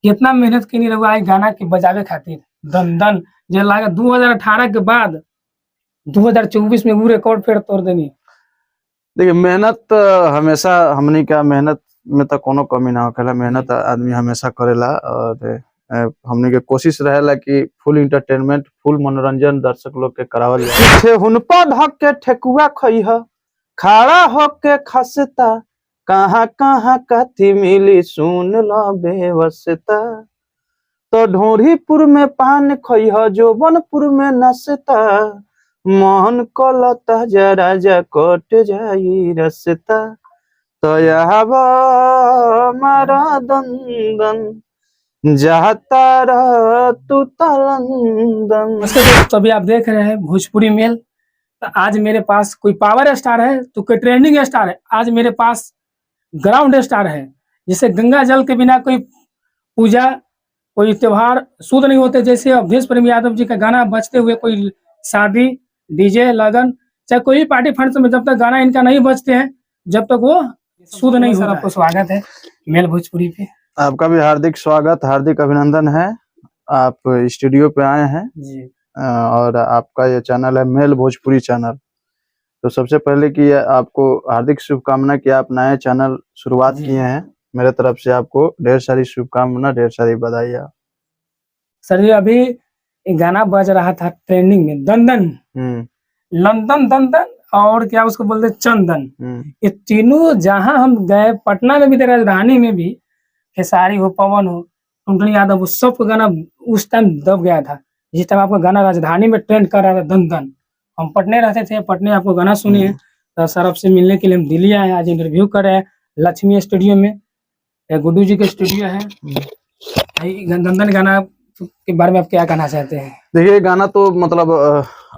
कितना मेहनत कइनी रउआ इ गाना के बजावे खातिर। दन दन जे लागे 2018 के बाद 2024 में उ रिकॉर्ड फिर तोड़ देनी। देखिए मेहनत हमेशा हमनी का मेहनत में तो कोनो कमी ना होखेला। मेहनत आदमी हमेशा करेला और हमनी के कोशिश रहेला कि फुल इंटरटेनमेंट फुल मनोरंजन दर्शक लोग के करावल जाए। पीछे हुनपा ढक के ठेकुआ खइह खड़ा होके खसता कहाँ कहाँ कथी मिली सुन लो बेवसता। तो ढोरीपुर में पान खइह जोबनपुर में नसता मोहन कलता जरा जा कट जाई रसता। तो यह मारा दंदन जाता रह तू तलंदन। तो अभी आप देख रहे हैं भोजपुरी मेल। तो आज मेरे पास कोई पावर स्टार है तो कोई ट्रेंडिंग स्टार है। आज मेरे पास ग्राउंड स्टार है। जिसे गंगा जल के बिना कोई पूजा कोई त्योहार शुद्ध नहीं होते। जैसे अवधेश प्रेम यादव जी का गाना बजते हुए कोई शादी डीजे लगन चाहे कोई भी पार्टी फंक्शन में जब तक गाना इनका नहीं बजते हैं जब तक वो शुद्ध नहीं होता। आपको स्वागत है मेल भोजपुरी पे। आपका भी हार्दिक स्वागत हार्दिक अभिनंदन है। आप स्टूडियो पे आए हैं जी। और आपका ये चैनल है मेल भोजपुरी चैनल। तो सबसे पहले कि आपको हार्दिक शुभकामना कि आप नए चैनल शुरुआत किए हैं। मेरे तरफ से आपको ढेर सारी शुभकामना ढेर सारी बधाइयाँ। सर जी अभी एक गाना बज रहा था ट्रेंडिंग में दंदन लंदन दंदन और क्या उसको बोलते चंदन। ये तीनों जहां हम गए पटना में भी थे राजधानी में भी खेसारी हो पवन हो टुनटुनी यादव वो सबका गाना उस टाइम दब गया था। जिस टाइम आपका गाना राजधानी में ट्रेंड कर रहा था दंदन। हम पटने रहते थे पटने आपको गाना सुने हैं। तो सर आपसे मिलने के लिए हम दिल्ली आए आज इंटरव्यू कर रहे हैं लक्ष्मी स्टूडियो में। गुड्डू जी के स्टूडियो है। दंदन गाना के बारे में आप क्या कहना चाहते हैं? देखिए गाना तो मतलब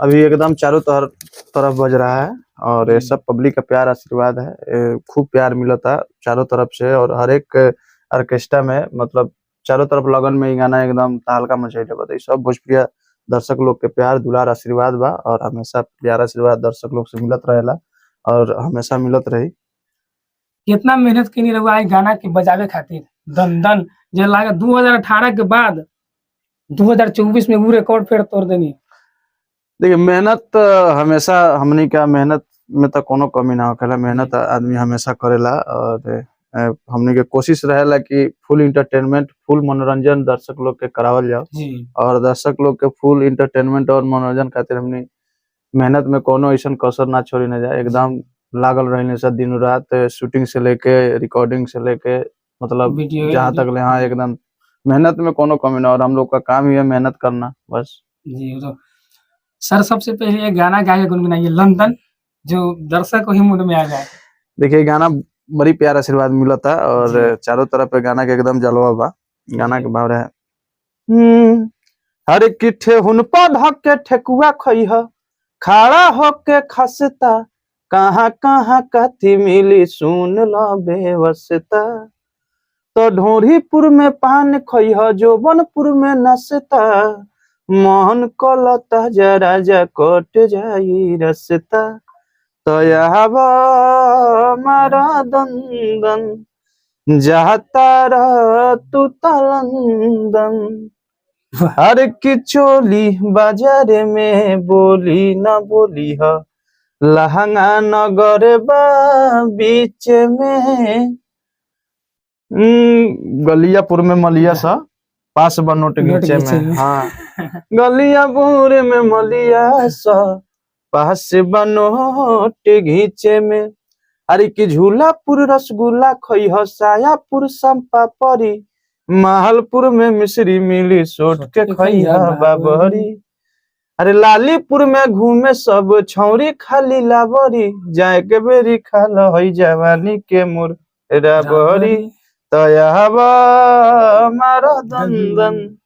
अभी एकदम चारों तरफ बज रहा है और ये सब पब्लिक का प्यार आशीर्वाद है। खूब प्यार मिला था चारों तरफ से और हर एक ऑर्केस्ट्रा में मतलब चारों तरफ लगन में ही गाना एकदम तहलका मचैले बताई। सब भोजपुरी दर्शक लोग के प्यार दुलार आशीर्वाद बा और हमेशा प्यार आशीर्वाद दर्शक लोग से मिलत रहेला और हमेशा मिलत रही। कितना मेहनत कइनी रउआ इ गाना के बजावे खातिर। दन दन जे लागे 2018 के बाद 2024 में उ रिकॉर्ड फिर तोड़ देनी। देखिए मेहनत हमेशा हमनी का मेहनत में तो कोनो कमी ना होखेला। मेहनत आदमी हमेशा करेला और हमनी के कोशिश रहेला कि फुल इंटरटेनमेंट फुल मनोरंजन दर्शक लोग के करावल जाओ और दर्शक लोग के फुल इंटरटेनमेंट और मनोरंजन खातिर हमनी मेहनत में कोनो ऐसा कसर ना छोड़ी ना जाए। एकदम लागल रहने से दिन रात शूटिंग से लेके रिकॉर्डिंग से लेके मतलब जहाँ तक ले हाँ एकदम मेहनत में कोनो कमी ना। और हम लोग का काम ही है मेहनत करना बस। जी तो सर सबसे पहले ये गाना गा के गुनगुनाइए लंदन जो दर्शक ही मूड में आ जाए। देखिए गाना बड़ी प्यार आशीर्वाद मिला था और चारों तरफ गाना के एकदम जलवा बा। गाना के भाव रहे हर किठे हुनपा ढक के ठेकुआ खइह खड़ा होके खसता कहाँ कहाँ कथी मिली सुन लो बेवसता। तो ढोरीपुर में पान खइह जोबनपुर में नसता मोहन कलता जरा जा कट जाई रसता। तो यह मारा दंदन जाता रह तू तलंदन। हर की चोली बाजार में बोली न बोली ह लहंगा नगर बा बीच में गलियापुर में मलिया सा पास बनोट नीचे में। हाँ गलियापुर में मलिया सा पास बनोट घीचे में। अरे की झूलापुर रसगुल्ला खइह सायापुर संपा परी महलपुर में मिश्री मिली सोट के खइह बाबरी। अरे लालीपुर में घूमे सब छौरी खाली लाबरी जाए के बेरी खाल हई जवानी के मोर राबरी। तो यह मारा दंदन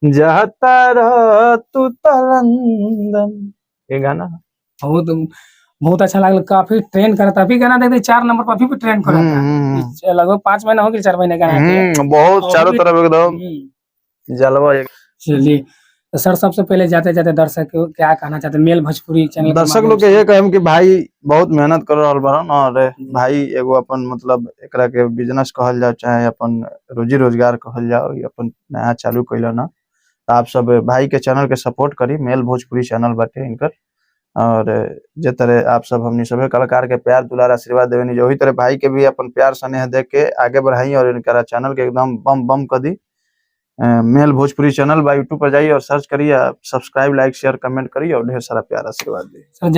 जाता रह तू तलंदन। ये गाना बहुत अच्छा लगल। काफी ट्रेंड करा था। अभी गाना देखते 4 नंबर पर अभी भी ट्रेंड करा था। लगभग 5 महीना हो गए 4 महीने गाना बहुत चारों तरफ एकदम जलवा। चलिए तो सर सबसे पहले जाते जाते दर्शक को क्या कहना चाहते हैं मेल भोजपुरी चैनल के दर्शक माध्यम लोग के से? ये कहम कि भाई बहुत मेहनत कर रहल बारन और भाई एगो अपन मतलब एकरा के बिजनेस कहल जाओ चाहे अपन रोजी रोजगार कहल जाओ, ये अपन नया चालू कइला ना, तो आप सब भाई के चैनल के सपोर्ट करी। मेल भोजपुरी चैनल बाटे इनकर, और जे तरह आप सब हमनी सभी कलाकार के प्यार दुलार आशीर्वाद देवेनी, वही तरह भाई के भी अपन प्यार स्नेह दे के आगे बढ़ाई और इनका चैनल के एकदम बम बम कर दी। मेल भोजपुरी चैनल बा यूट्यूब पर जाइए और सर्च करिए, सब्सक्राइब लाइक शेयर कमेंट करिए और ढेर सारा प्यार आशीर्वाद दी। सर